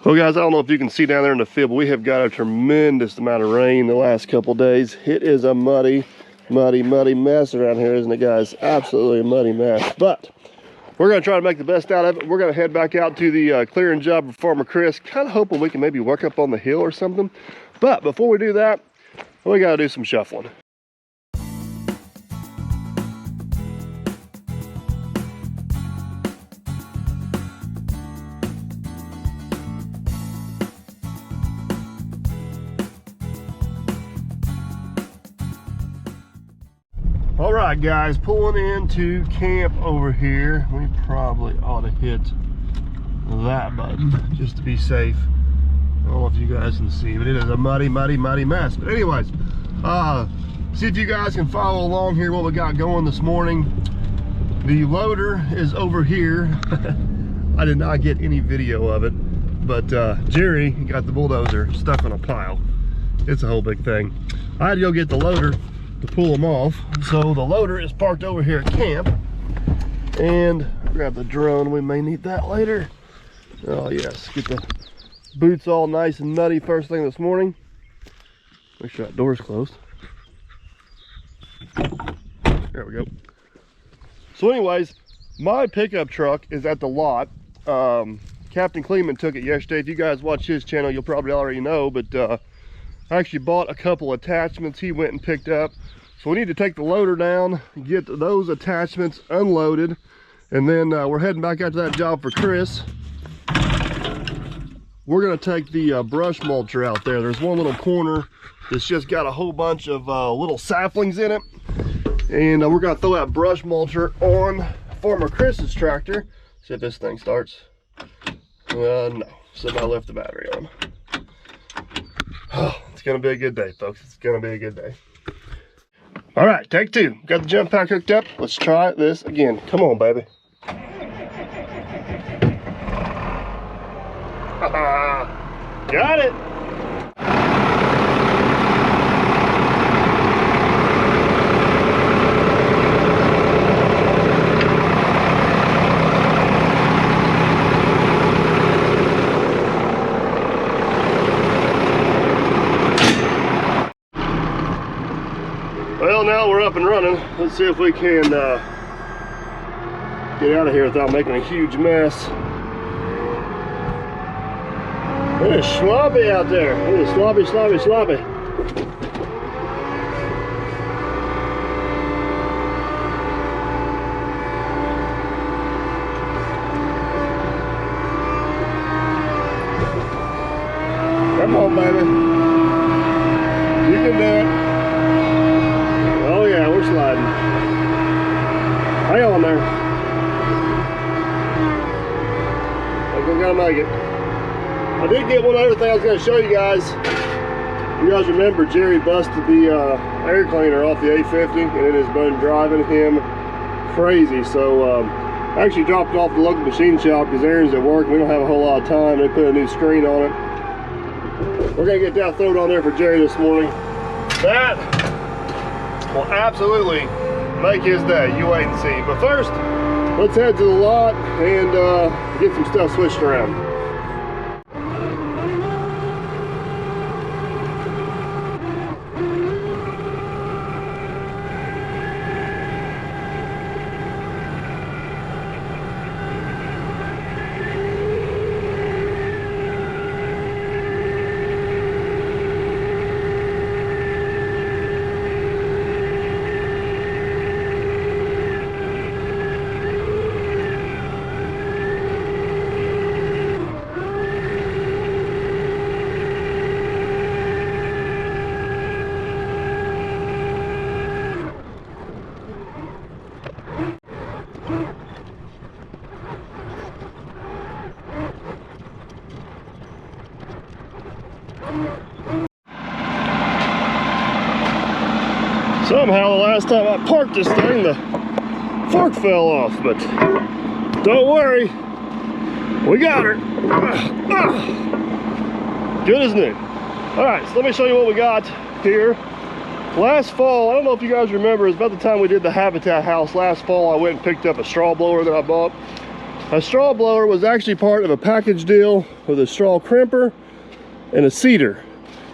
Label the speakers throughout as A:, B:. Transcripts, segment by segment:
A: Well guys, I don't know if you can see down there in the field, but we have got a tremendous amount of rain the last couple days. It is a muddy mess around here, isn't it guys? Absolutely a muddy mess. But we're gonna try to make the best out of it. We're gonna head back out to the clearing job for Farmer Chris, kind of hoping we can maybe work up on the hill or something. But before we do that, we gotta do some shuffling. All right guys, pulling into camp over here. We probably ought to hit that button just to be safe. I don't know if you guys can see, but it is a muddy mess. But anyways, see if you guys can follow along here what we got going this morning. The loader is over here. I did not get any video of it, but Jerry got the bulldozer stuck on a pile. It's a whole big thing. I had to go get the loader to pull them off. So the loader is parked over here at camp, and grab the drone, we may need that later. Oh yes, get the boots all nice and muddy first thing this morning. Make sure that door's closed. There we go. So anyways, my pickup truck is at the lot. Captain Kleeman took it yesterday. If you guys watch his channel, you'll probably already know, but I actually bought a couple attachments he went and picked up. So we need to take the loader down, get those attachments unloaded, and then we're heading back out to that job for Chris. We're gonna take the brush mulcher out there. There's one little corner that's just got a whole bunch of little saplings in it. And we're gonna throw that brush mulcher on Farmer Chris's tractor. See if this thing starts. No, somehow left the battery on. Oh, it's gonna be a good day, folks. It's gonna be a good day. All right, take two. Got the jump pack hooked up. Let's try this again. Come on, baby. Got it. Well, now we're up and running. Let's see if we can get out of here without making a huge mess. It is sloppy out there. It is sloppy. Come on, baby. You can do it. Oh yeah, we're sliding. Hang on there. I think we're gonna make it. I did get one other thing I was going to show you guys. You guys remember Jerry busted the air cleaner off the A50, and it has been driving him crazy. So I actually dropped it off at the local machine shop because Aaron's at work and we don't have a whole lot of time. They put a new screen on it. We're going to get that thrown on there for Jerry this morning. That will absolutely make his day. You wait and see. But first, let's head to the lot and get some stuff switched around. Somehow the last time I parked this thing, the fork fell off, but don't worry, we got her. Good as new. All right, so let me show you what we got here. Last fall, I don't know if you guys remember, it was about the time we did the habitat house last fall. I went and picked up a straw blower that I bought. A straw blower was actually part of a package deal with a straw crimper and a seeder.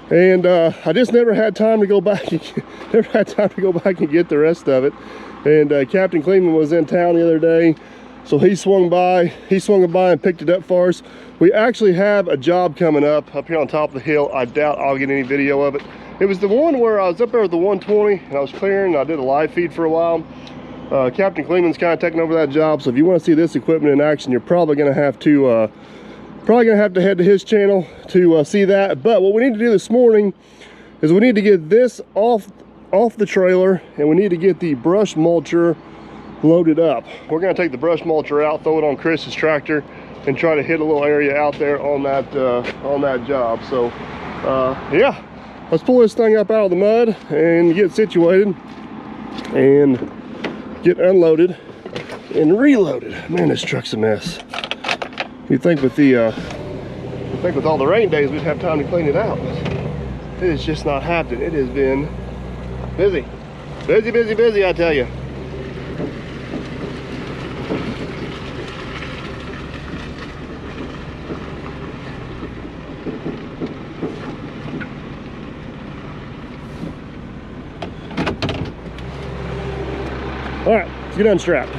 A: And I just never had time to go back and get the rest of it. And Captain Cleveland was in town the other day, so he swung by and picked it up for us. We actually have a job coming up here on top of the hill. I doubt I'll get any video of it. It was the one where I was up there with the 120 and I was clearing. I did a live feed for a while. Captain Cleveland's kind of taking over that job, so if you want to see this equipment in action, you're probably going to have to head to his channel to see that. But what we need to do this morning is we need to get this off the trailer, and we need to get the brush mulcher loaded up. We're going to take the brush mulcher out, throw it on Chris's tractor, and try to hit a little area out there on that job. So yeah, let's pull this thing up out of the mud and get situated and get unloaded and reloaded. Man, this truck's a mess. You'd think with all the rain days we'd have time to clean it out, but it is just not happening. It has been busy, I tell you. All right, let's get unstrapped.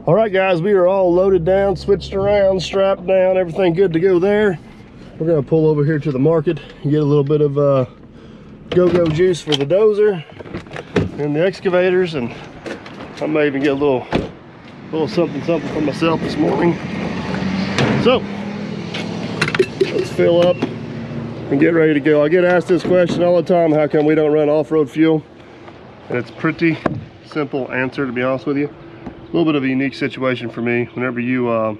A: All right, guys, we are all loaded down, switched around, strapped down, everything good to go there. We're gonna pull over here to the market and get a little bit of go-go juice for the dozer and the excavators, and I may even get a little something for myself this morning. So let's fill up and get ready to go. I get asked this question all the time: how come we don't run off-road fuel? And it's a pretty simple answer, to be honest with you. A little bit of a unique situation for me. Whenever you own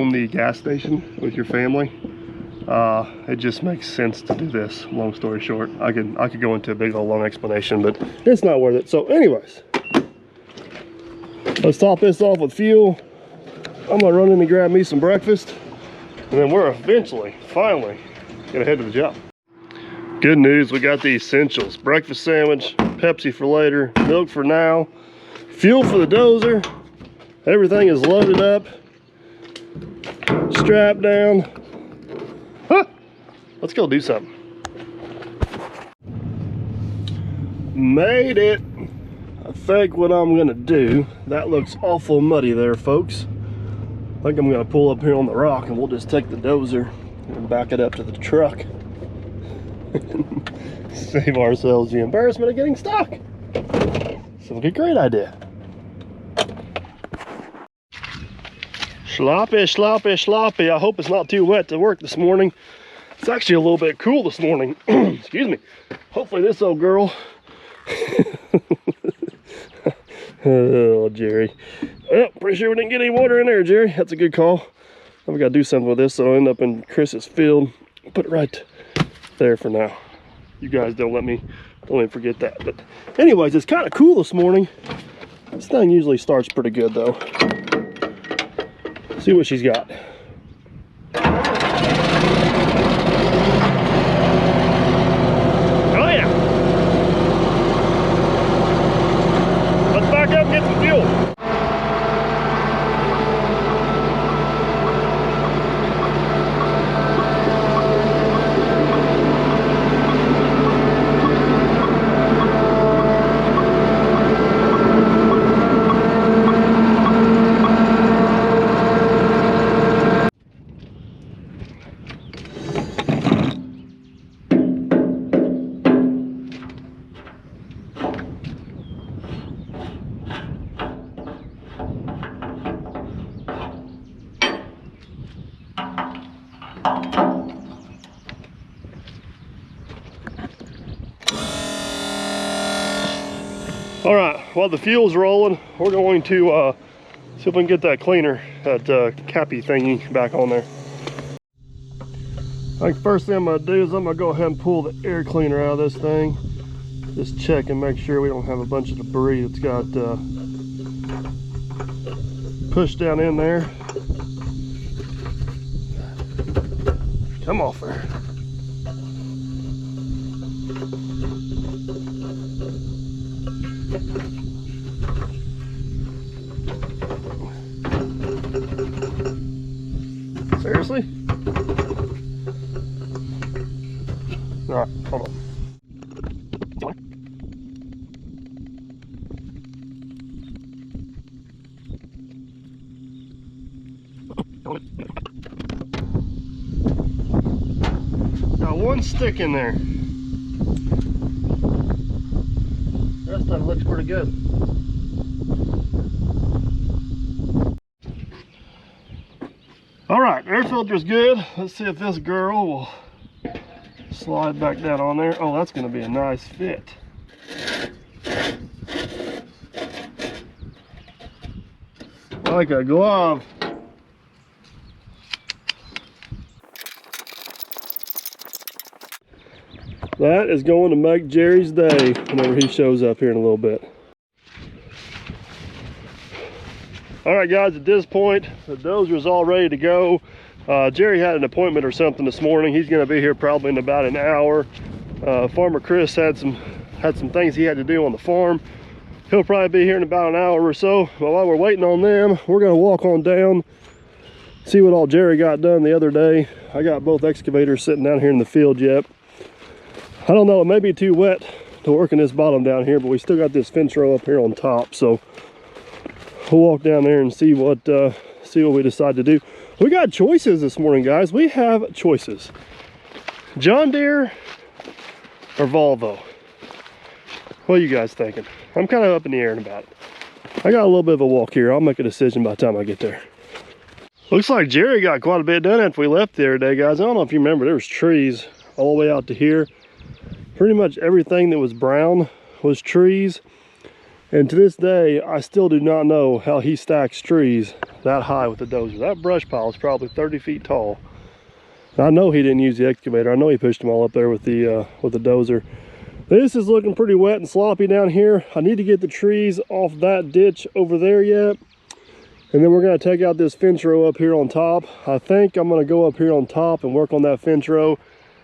A: the gas station with your family, it just makes sense to do this. Long story short, I could go into a big old long explanation, but it's not worth it. So anyways, let's top this off with fuel. I'm gonna run in and grab me some breakfast, and then we're finally gonna head to the job. Good news, we got the essentials: breakfast sandwich, Pepsi for later, milk for now, fuel for the dozer. Everything is loaded up, strapped down. Huh. Let's go do something. Made it. I think what I'm gonna do, that looks awful muddy there, folks. I think I'm gonna pull up here on the rock and we'll just take the dozer and back it up to the truck. Save ourselves the embarrassment of getting stuck. So a great idea. Sloppy, sloppy, sloppy. I hope it's not too wet to work this morning. It's actually a little bit cool this morning. Excuse me. Hopefully this old girl. Oh, Jerry. Well, pretty sure we didn't get any water in there, Jerry. That's a good call. Now we gotta do something with this so I'll end up in Chris's field. Put it right there for now. You guys don't let me forget that. But anyways, it's kind of cool this morning. This thing usually starts pretty good though. See what she's got. Oh yeah. Let's back up and get some fuel. All right, while the fuel's rolling, we're going to see if we can get that cleaner, that cappy thingy back on there. I think first thing I'm gonna do is I'm gonna go ahead and pull the air cleaner out of this thing. Just check and make sure we don't have a bunch of debris that's got pushed down in there. Come off there. Seriously? All right, hold on. Got one stick in there. The rest of it looks pretty good. All right, air filter's good. Let's see if this girl will slide back down on there. Oh, that's gonna be a nice fit. Like a glove. That is going to make Jerry's day whenever he shows up here in a little bit. All right, guys, at this point, the dozer's all ready to go. Jerry had an appointment or something this morning. He's going to be here probably in about an hour. Farmer Chris had some things he had to do on the farm. He'll probably be here in about an hour or so. But while we're waiting on them, we're going to walk on down, see what all Jerry got done the other day. I got both excavators sitting down here in the field yet. I don't know, it may be too wet to work in this bottom down here, but we still got this fence row up here on top, so we'll walk down there and see what we decide to do. We got choices this morning, guys. We have choices. John Deere or Volvo? What are you guys thinking? I'm kind of up in the air about it. I got a little bit of a walk here. I'll make a decision by the time I get there. Looks like Jerry got quite a bit done after we left the other day, guys. I don't know if you remember, there was trees all the way out to here. Pretty much everything that was brown was trees. And to this day, I still do not know how he stacks trees that high with the dozer. That brush pile is probably 30 feet tall. And I know he didn't use the excavator. I know he pushed them all up there with the dozer. This is looking pretty wet and sloppy down here. I need to get the trees off that ditch over there yet. And then we're gonna take out this fence row up here on top. I think I'm gonna go up here on top and work on that fence row.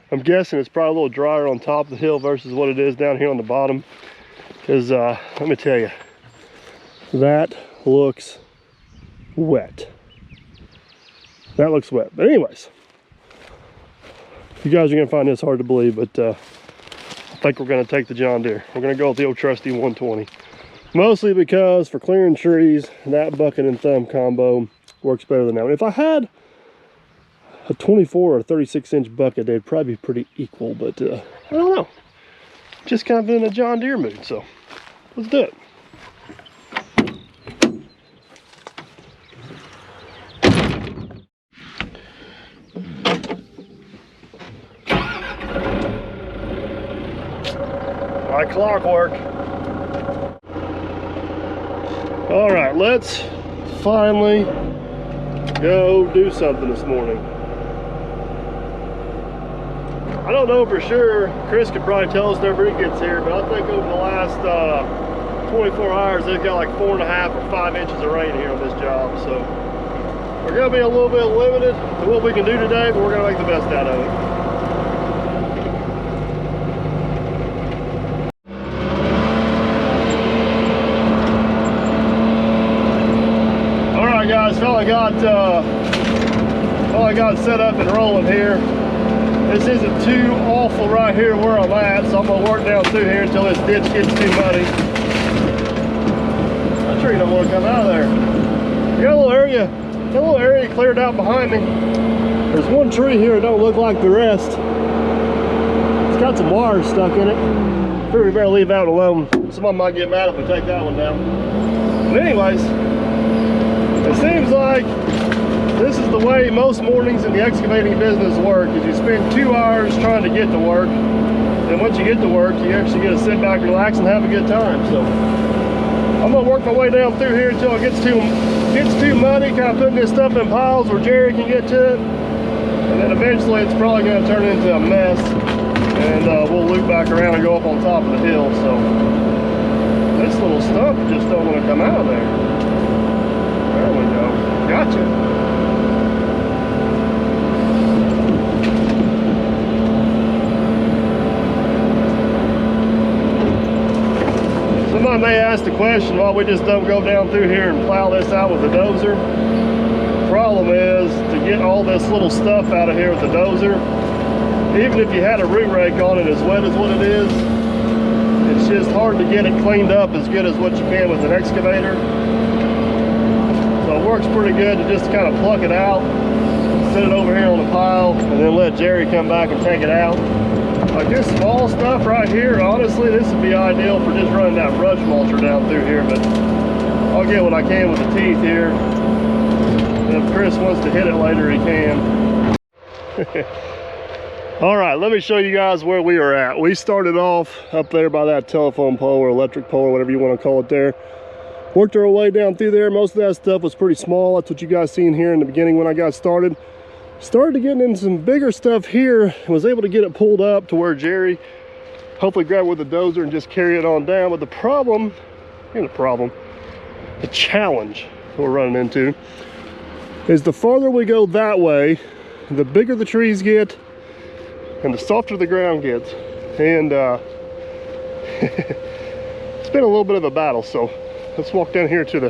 A: I'm guessing it's probably a little drier on top of the hill versus what it is down here on the bottom. Because let me tell you, that looks wet. That looks wet. But anyways, you guys are gonna find this hard to believe, but I think we're gonna take the John Deere. We're gonna go with the old trusty 120. Mostly because for clearing trees, that bucket and thumb combo works better than that one. If I had a 24 or 36-inch bucket, they'd probably be pretty equal, but I don't know. Just kind of in a John Deere mood, so let's do it. Like clockwork. All right, let's finally go do something this morning. I don't know for sure. Chris could probably tell us whenever he gets here, but I think over the last 24 hours, they've got like 4.5 or 5 inches of rain here on this job. So we're gonna be a little bit limited to what we can do today, but we're gonna make the best out of it. Guys, finally got set up and rolling here. This isn't too awful right here where I'm at, so I'm gonna work down through here until this ditch gets too muddy. That tree don't want to come out of there. You got a little area cleared out behind me. There's one tree here that don't look like the rest. It's got some wires stuck in it. Figure we better leave that alone. Someone might get mad if we take that one down. But anyways, it seems like this is the way most mornings in the excavating business work, is you spend 2 hours trying to get to work, and once you get to work, you actually get to sit back, relax, and have a good time. So I'm gonna work my way down through here until it gets too muddy, kind of putting this stuff in piles where Jerry can get to it. And then eventually it's probably gonna turn into a mess. And we'll loop back around and go up on top of the hill. So this little stuff just don't want to come out of there. There we go. Gotcha. Somebody may ask the question, why we just don't go down through here and plow this out with the dozer. The problem is to get all this little stuff out of here with the dozer, even if you had a root rake on it as wet as what it is, it's just hard to get it cleaned up as good as what you can with an excavator. So it works pretty good to just kind of pluck it out, set it over here on the pile, and then let Jerry come back and take it out. Like this small stuff right here, honestly, this would be ideal for just running that brush mulcher down through here, but I'll get what I can with the teeth here. And if Chris wants to hit it later, he can. All right, let me show you guys where we are at. We started off up there by that telephone pole or electric pole or whatever you want to call it there. Worked our way down through there. Most of that stuff was pretty small. That's what you guys seen here in the beginning when I got started. Started to get into some bigger stuff here and was able to get it pulled up to where Jerry hopefully grab it with the dozer and just carry it on down. But the challenge we're running into is the farther we go that way, the bigger the trees get and the softer the ground gets. And it's been a little bit of a battle. So let's walk down here to the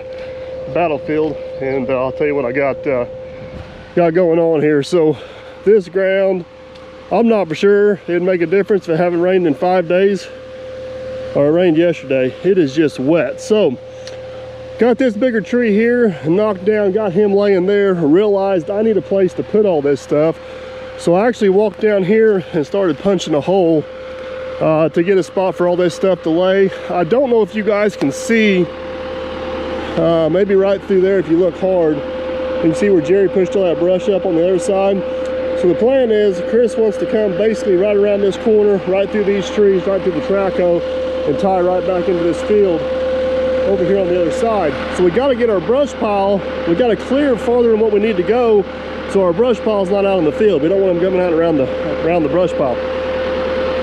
A: battlefield and I'll tell you what I got going on here. So this ground, I'm not for sure it'd make a difference if it haven't rained in 5 days, or it rained yesterday. It is just wet. So got this bigger tree here knocked down, got him laying there, realized I need a place to put all this stuff. So I actually walked down here and started punching a hole to get a spot for all this stuff to lay. I don't know if you guys can see, maybe right through there if you look hard. You can see where Jerry pushed all that brush up on the other side. So the plan is Chris wants to come basically right around this corner, right through these trees, right through the traco, and tie right back into this field over here on the other side. So we got to get our brush pile, we got to clear farther than what we need to go, so our brush pile's not out in the field. We don't want them coming out around the brush pile.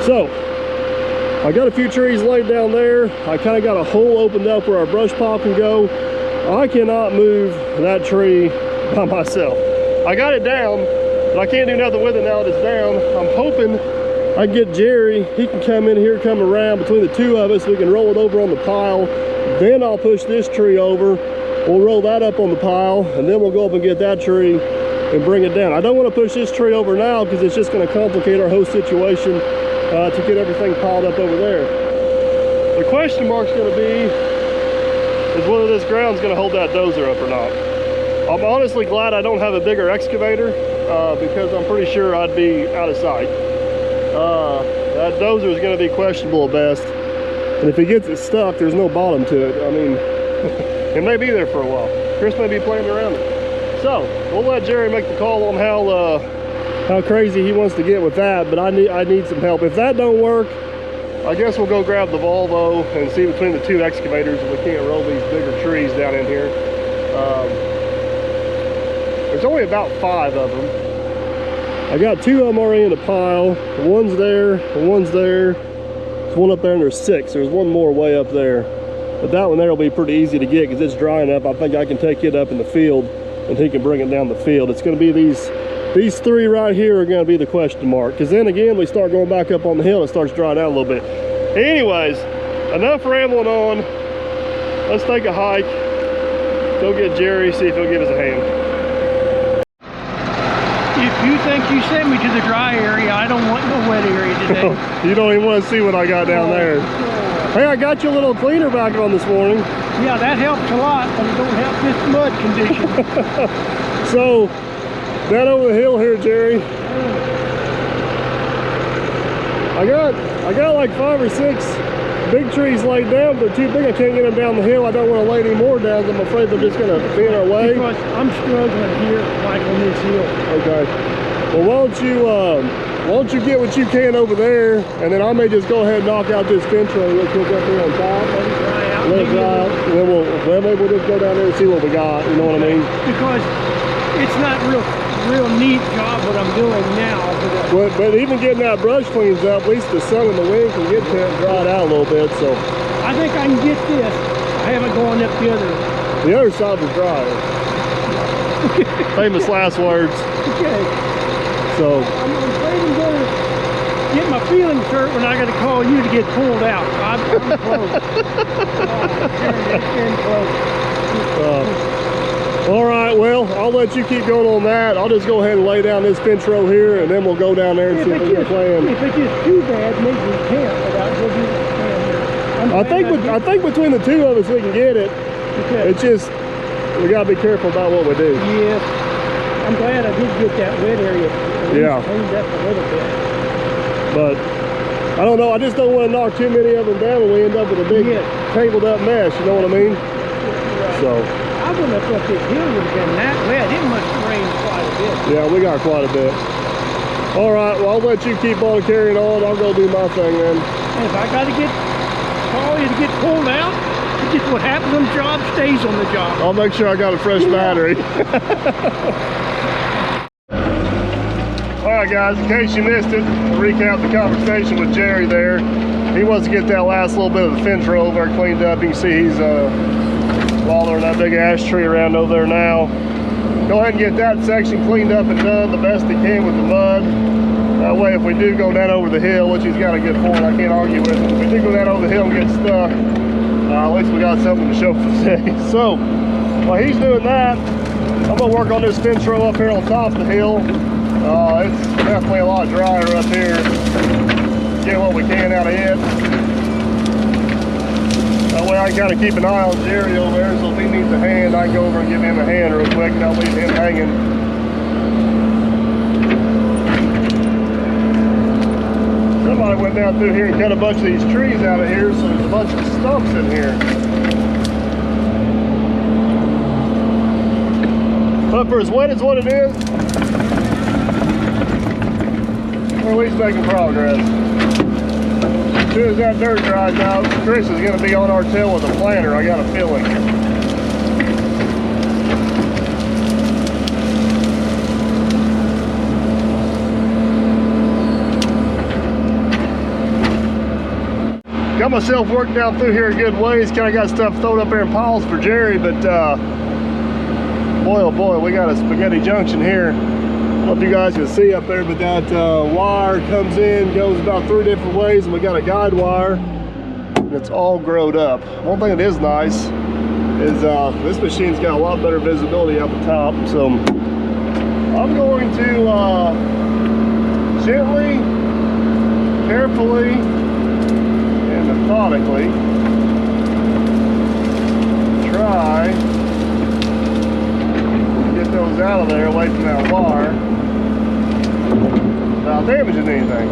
A: So I got a few trees laid down there. I kind of got a hole opened up where our brush pile can go. I cannot move that tree by myself. I got it down, but I can't do nothing with it now that it's down. I'm hoping I can get Jerry. He can come in here, come around between the two of us. We can roll it over on the pile. Then I'll push this tree over. We'll roll that up on the pile, and then we'll go up and get that tree and bring it down. I don't want to push this tree over now because it's just going to complicate our whole situation to get everything piled up over there. The question mark's going to be is whether this ground's going to hold that dozer up or not. I'm honestly glad I don't have a bigger excavator because I'm pretty sure I'd be out of sight. That dozer is going to be questionable at best, and if it gets it stuck, there's no bottom to it. I mean, it may be there for a while. Chris may be playing around it. So we'll let Jerry make the call on how crazy he wants to get with that, but I need some help. If that don't work, I guess we'll go grab the Volvo and see between the two excavators if we can't roll these bigger trees down in here. There's only about 5 of them. I got 2 of them already in a pile. One's there, and one's there. There's one up there and there's 6. There's one more way up there. But that one there will be pretty easy to get because it's dry enough. I think I can take it up in the field and he can bring it down the field. It's going to be these 3 right here are going to be the question mark, because then again we start going back up on the hill and it starts drying out a little bit. Anyways, enough rambling on. Let's take a hike, go get Jerry, see if he'll give us a hand.
B: If you think you sent me to the dry area, I don't want no wet area today.
A: You don't even want to see what I got down there. Hey, I got you a little cleaner back on this morning.
B: Yeah, that helps a lot, but it don't help this mud condition.
A: So down over the hill here, Jerry, I got like 5 or 6 big trees laid down, but too big. I can't get them down the hill. I don't want to lay any more down. I'm afraid they're just going to be in our way.
B: Because I'm struggling here, like on this hill.
A: Okay. Well, why don't you get what you can over there, and then I may just go ahead and knock out this fence row real quick up here on top.
B: Let it dry out.
A: Let it dry out. Then we'll just go down there and see what we got. You know what I mean?
B: Because it's not real neat job what I'm doing now.
A: But even getting that brush cleans up, at least the sun and the wind can get to it and dry it out a little bit. So
B: I think I can get this. I haven't gone up the other.
A: The other side was drier. Famous last words.
B: Okay.
A: So
B: I'm afraid I'm going to get my feelings hurt when I got to call you to get pulled out. I'm close. Getting close.
A: All right, well, I'll let you keep going on that. I'll just go ahead and lay down this bench row here, and then we'll go down there and see if we can plan.
B: If it's just too bad, maybe we can't without giving it
A: I think between the two of us we can get it.
B: Okay.
A: It's just we gotta be careful about what we do.
B: Yes. I'm glad I did get that wet area. Cleaned up a little bit.
A: But I don't know. I just don't want to knock too many of them down and we end up with a big tangled up mess. You know what I mean?
B: Right.
A: So.
B: I wouldn't have thought this hill would have been that wet. It must have rained quite a bit.
A: Yeah, we got quite a bit. All right, well, I'll let you keep on carrying on. I'll go do my thing then.
B: And if I got to call you to get pulled out, it's just what happens on the job stays on the job.
A: I'll make sure I got a fresh battery. All right, guys, in case you missed it, I'll recap the conversation with Jerry there. He wants to get that last little bit of the fence row over there cleaned up. You can see he's bothering that big ash tree around over there now. Go ahead and get that section cleaned up and done the best he can with the mud. That way if we do go down over the hill, which he's got a good point, I can't argue with him. If we do go down over the hill and get stuck, at least we got something to show for the day. So while he's doing that, I'm gonna work on this fence row up here on top of the hill. It's definitely a lot drier up here. Get what we can out of it. That way I can kind of keep an eye on Jerry over there, so if he needs a hand, I can go over and give him a hand real quick and not leave him hanging. Somebody went down through here and cut a bunch of these trees out of here, so there's a bunch of stumps in here. But for as wet as what it is, we're at least making progress. As soon as that dirt dries out, Chris is going to be on our tail with a planter, I got a feeling. Got myself worked down through here a good ways. Kind of got stuff thrown up there in piles for Jerry, but boy oh boy, we got a spaghetti junction here. I don't know if you guys can see up there, but that wire comes in, goes about 3 different ways, and we got a guide wire, and it's all growed up. One thing that is nice is this machine's got a lot better visibility up the top, so I'm going to gently, carefully, and methodically try to get those out of there away from that wire without damaging anything.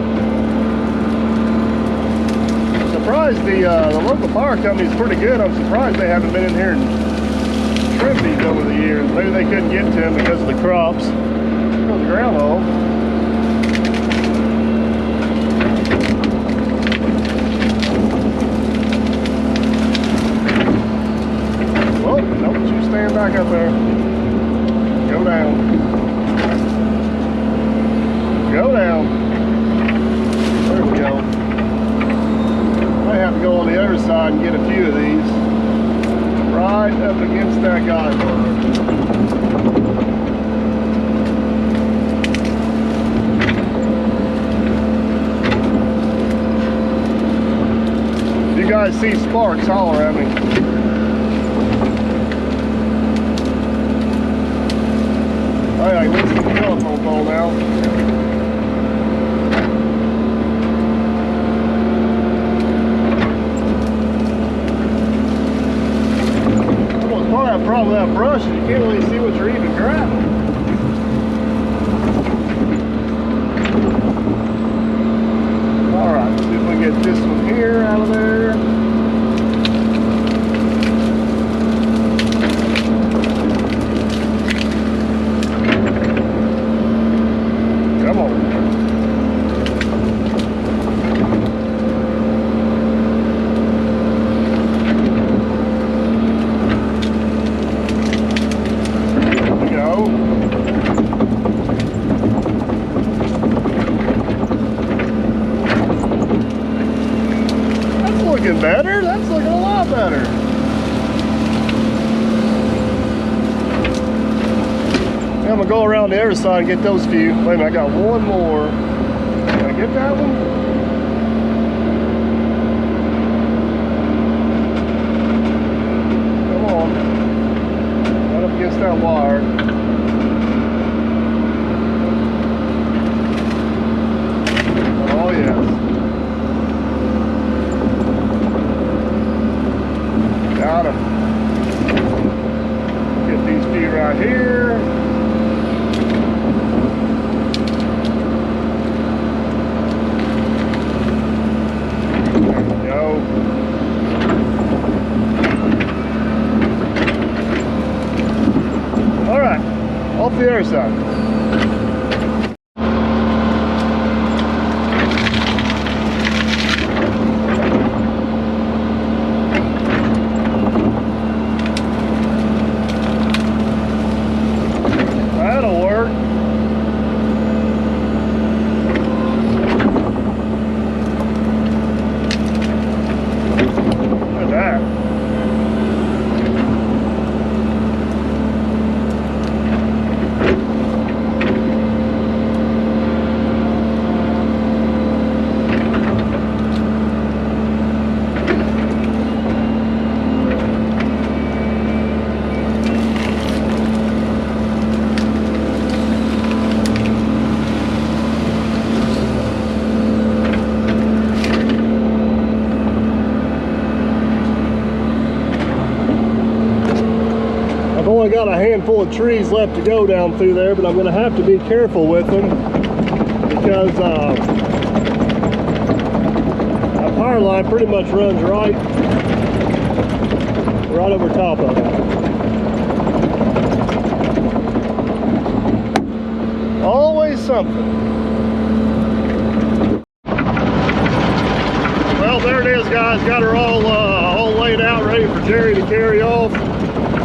A: I'm surprised the local power company is pretty good. I'm surprised they haven't been in here and trimmed these over the years. Maybe they couldn't get to them because of the crops. There's the ground hole. Well, don't you stand back up there. Go down. Go down. There we go. I have to go on the other side and get a few of these right up against that guide wire. If you guys see sparks, holler at me. Alright, let's get the telephone pole now. Part of that problem with that brush is you can't really see what you're even grabbing. Alright, let's see if we can get this one here out of there. Come on. looking a lot better. Now I'm gonna go around the other side and get those few. Wait a minute, I got one more. Can I get that one? Come on. Right up against that wire. Oh yes. Got him. Get these feet right here. There we go. All right, off the other side. I got a handful of trees left to go down through there, but I'm going to have to be careful with them because my power line pretty much runs right over top of it. Always something. Well, there it is, guys. Got her all laid out, ready for Jerry to carry off.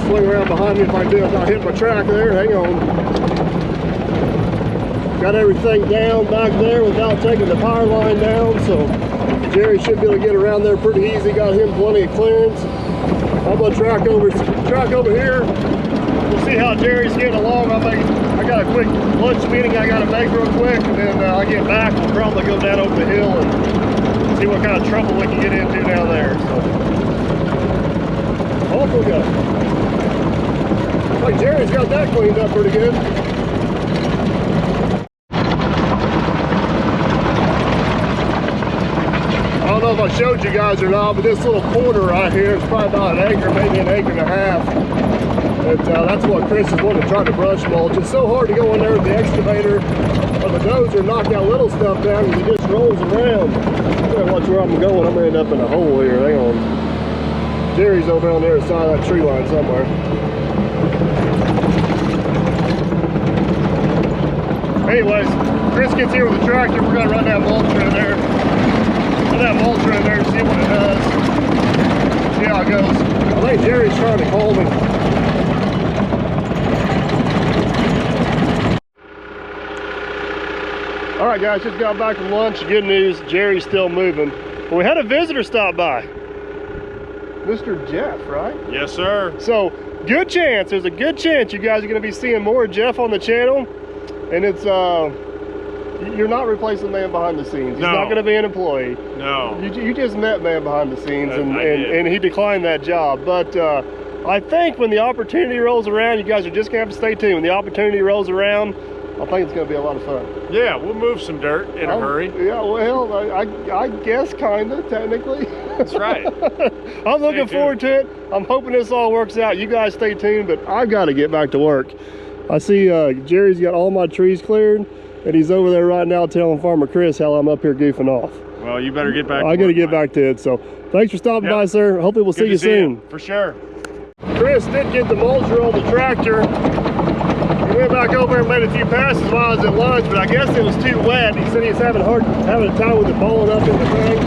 A: Swing around behind me if I do without hitting my track there. Hang on. Got everything down back there without taking the power line down, so Jerry should be able to get around there pretty easy. Got him plenty of clearance. I'm gonna track over here. We'll see how Jerry's getting along. I got a quick lunch meeting I gotta make real quick, and then I'll get back. We'll probably go down over the hill and see what kind of trouble we can get into down there. So off we go. Like Jerry's got that cleaned up pretty good. I don't know if I showed you guys or not, but this little corner right here is probably about an acre, maybe an acre and a half. And that's what Chris is wanting to try to brush mulch. It's so hard to go in there with the excavator or the dozer and knock that little stuff down because it just rolls around. I'm gonna watch where I'm going. I'm gonna end up in a hole here. Hang on. Jerry's over on the other side of that tree line somewhere. Anyways, Chris gets here with the tractor. We're gonna run that mulcher in there. Run that mulcher in there and see what it does. See how it goes. I think Jerry's trying to call me. All right, guys, just got back from lunch. Good news, Jerry's still moving. But we had a visitor stop by. Mr. Jeff, right?
C: Yes, sir.
A: So, good chance, there's a good chance you guys are gonna be seeing more of Jeff on the channel. And it's, you're not replacing man behind the scenes. He's not going to be an employee.
C: No.
A: You just met man behind the scenes, and he declined that job. But I think when the opportunity rolls around, you guys are just going to have to stay tuned. When the opportunity rolls around, I think it's going to be a lot of fun.
C: Yeah, we'll move some dirt in a hurry.
A: Yeah, well, I guess kind of, technically.
C: That's right.
A: I'm looking forward to it. I'm hoping this all works out. You guys stay tuned, but I've got to get back to work. I see Jerry's got all my trees cleared, and he's over there right now telling Farmer Chris how I'm up here goofing off.
C: Well, you better get back.
A: I got to get back to it. So thanks for stopping by, sir. Hopefully we'll see you soon.
C: For sure.
A: Chris did get the mulcher on the tractor. He went back over and made a few passes while I was at lunch, but I guess it was too wet. He said he was having a time with it balling up in the thing.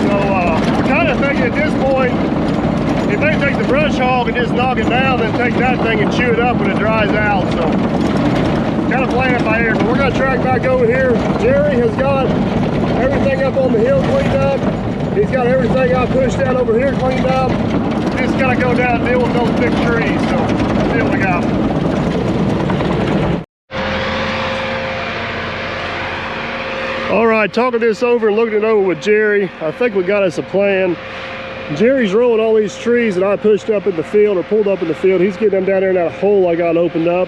A: So we're kind of thinking at this point, if they take the brush hog and just knock it down, then take that thing and chew it up when it dries out. So, kind of playing it by ear. But we're going to track back over here. Jerry has got everything up on the hill cleaned up. He's got everything I pushed out over here cleaned up. Just gotta go down and deal with those big trees. So let's see what we got. All right, talking this over and looking it over with Jerry, I think we got us a plan. Jerry's rolling all these trees that I pushed up in the field or pulled up in the field. He's getting them down there in that hole I got opened up.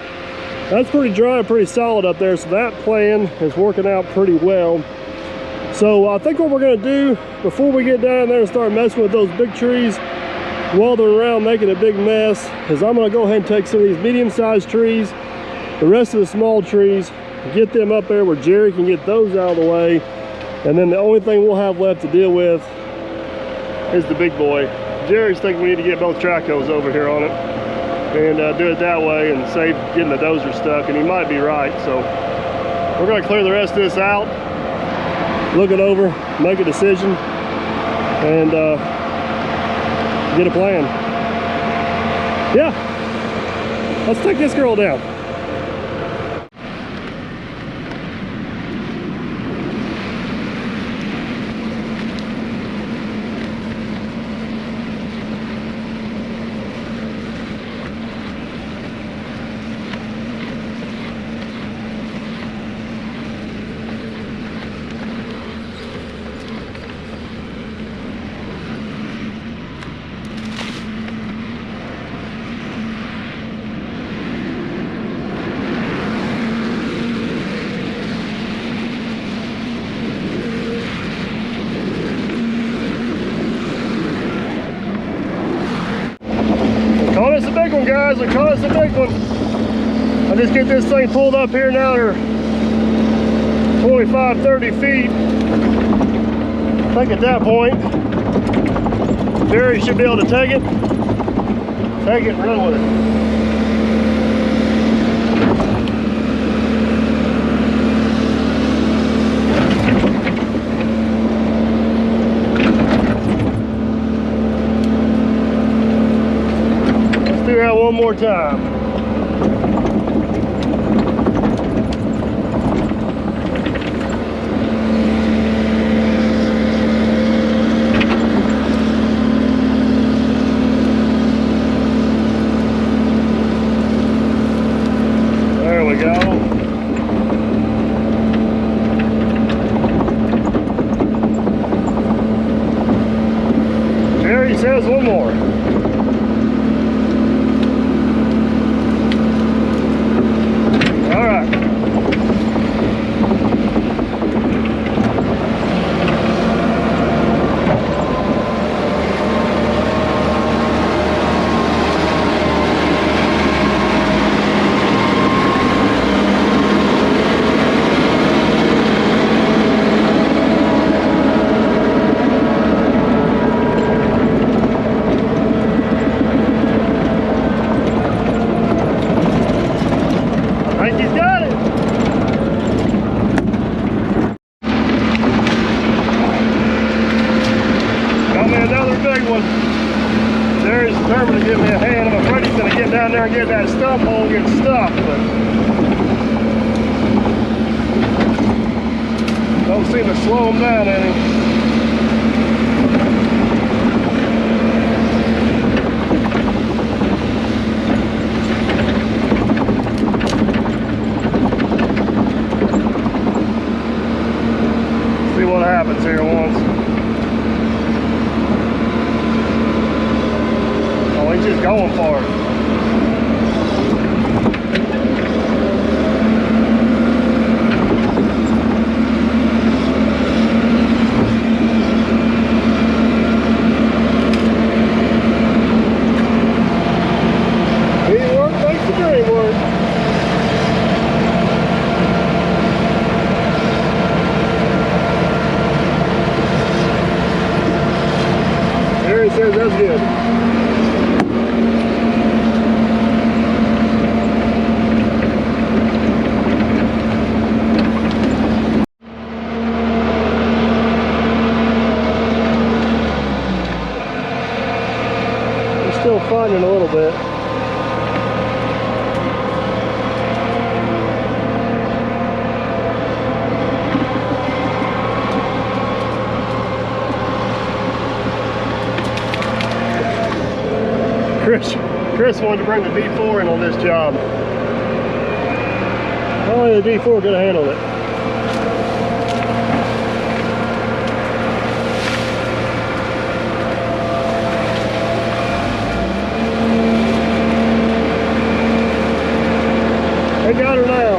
A: That's pretty dry and pretty solid up there, so that plan is working out pretty well. So I think what we're gonna do before we get down there and start messing with those big trees while they're around making a big mess is I'm gonna go ahead and take some of these medium-sized trees, the rest of the small trees, get them up there where Jerry can get those out of the way, and then the only thing we'll have left to deal with is the big boy. Jerry's thinking we need to get both track hose over here on it and do it that way and save getting the dozer stuck, and he might be right. So we're going to clear the rest of this out, look it over, make a decision, and get a plan. Yeah, let's take this girl down. Caught us a big one, guys. We caught us a big one. I just get this thing pulled up here now. They're 25, 30 feet. I think at that point, Jerry should be able to take it and run with it. Do that one more time. There we go. Jerry says one more. Jerry's determined to give me a hand. I'm afraid he's going to get down there and get that stump hole and get stuck, but don't seem to slow him down any. See what happens here once. He's just going for it. Teamwork makes the dream work. Harry says that's good. Still finding a little bit. Chris wanted to bring the D4 in on this job. Only the D4 could have handled it. They got her now.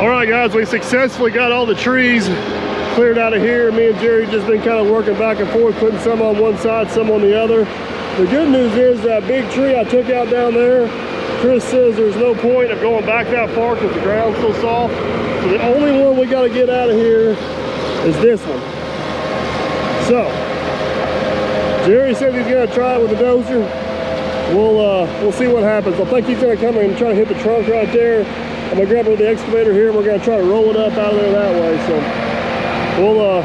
A: All right, guys, we successfully got all the trees cleared out of here. Me and Jerry just been kind of working back and forth, putting some on one side, some on the other. The good news is that big tree I took out down there, Chris says there's no point of going back that far because the ground's so soft. So the only one we got to get out of here is this one. So Jerry said he's going to try it with the dozer. We'll see what happens. I think he's going to come in and try to hit the trunk right there. I'm going to grab it with the excavator here and we're going to try to roll it up out of there that way. So we'll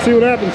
A: see what happens.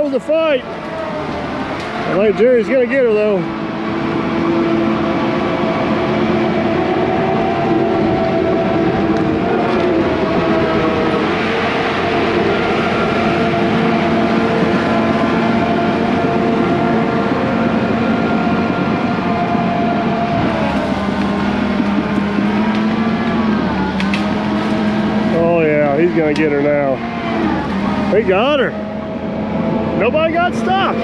A: The fight. I think Jerry's gonna get her though. They got her. Nobody got stuck.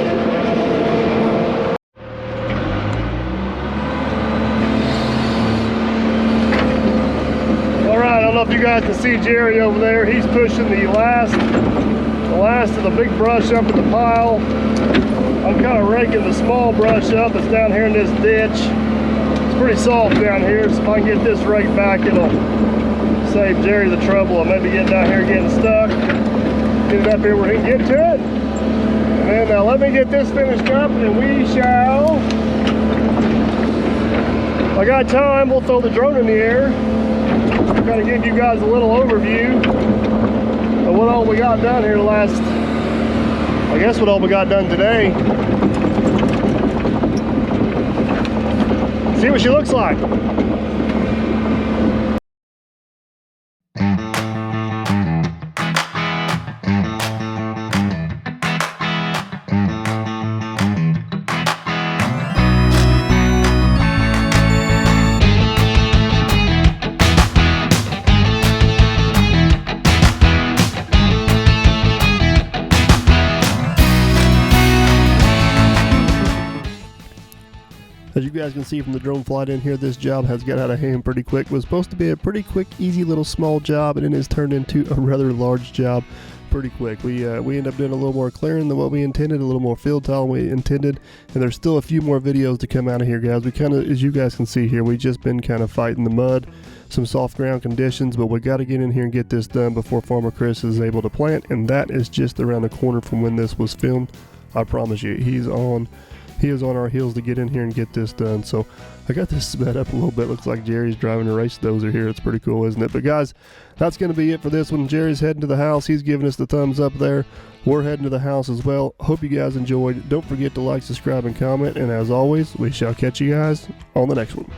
A: All right, I don't know if you guys can see Jerry over there. He's pushing the last of the big brush up in the pile. I'm kind of raking the small brush up that's down here in this ditch. It's pretty soft down here, so if I can get this raked back, it'll save Jerry the trouble of maybe getting down here and getting stuck. Get it up here where he can get to it. And then let me get this finished up and we shall, if I got time, we'll throw the drone in the air. Kind of give you guys a little overview of what all we got done here I guess what all we got done today. See what she looks like. As you guys can see from the drone flight in here, this job has got out of hand pretty quick. It was supposed to be a pretty quick, easy little small job, and it has turned into a rather large job pretty quick. We end up doing a little more clearing than what we intended, a little more field tile than we intended, and there's still a few more videos to come out of here, guys. We kind of, as you guys can see here, we just been kind of fighting the mud, some soft ground conditions, but we got to get in here and get this done before Farmer Chris is able to plant, and that is just around the corner from when this was filmed. I promise you, he is on our heels to get in here and get this done. So I got this sped up a little bit. Looks like Jerry's driving a race dozer here. It's pretty cool, isn't it? But guys, that's going to be it for this one. Jerry's heading to the house. He's giving us the thumbs up there. We're heading to the house as well. Hope you guys enjoyed. Don't forget to like, subscribe, and comment. And as always, we shall catch you guys on the next one.